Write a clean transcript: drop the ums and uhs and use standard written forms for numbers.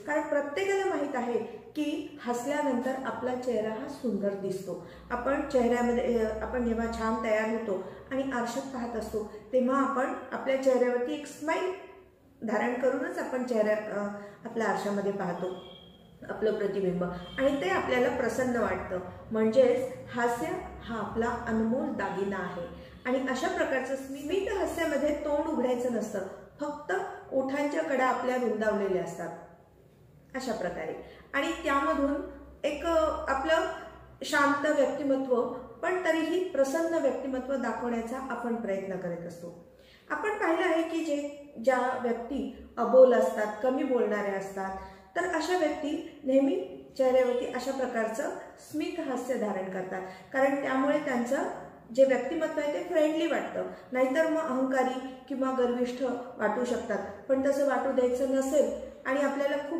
कारण प्रत्येकाला माहित आहे की हसल्यानंतर आपला चेहरा हा सुंदर दिसतो। आपण चेहऱ्यामध्ये आपण जेव्हा छान तयार होतो आणि आरशात पाहत असतो तेव्हा आपण आपल्या चेहऱ्यावरती एक स्माइल धारण करूनच आपण आपल्या आरशामध्ये पाहतो आपलं प्रतिबिंब आणि ते आपल्याला प्रसन्न वाटतं। म्हणजेच हास्य हा आपला अनमोल दागिना आहे आणि अशा प्रकारचं स्मित हास्यामध्ये तोंड उघडायचं नसतं, फक्त ओठांच्या कडा आपल्या रुंदावलेल्या असतात अशा प्रकारे। आणि त्यामधून एक आपलं शांत व्यक्तिमत्व पण तरीही प्रसन्न व्यक्तिमत्व दाखवण्याचा आपण प्रयत्न करत असतो। आपण पाहिलं आहे की ज्या व्यक्ती अबोल असतात, कमी बोलणाऱ्या असतात, तर अशा व्यक्ती नेहमी चेहऱ्यावरती अशा प्रकारचं स्मित हास्य धारण करतात, कारण त्यामुळे त्यांचं जे व्यक्तिमत्व आहे ते फ्रेंडली वाटतं। नाहीतर मग अहंकारी किंवा गर्विष्ठ वाटू शकतात, पण तसं वाटू द्यायचं नसेल आणि आपल्याला खूप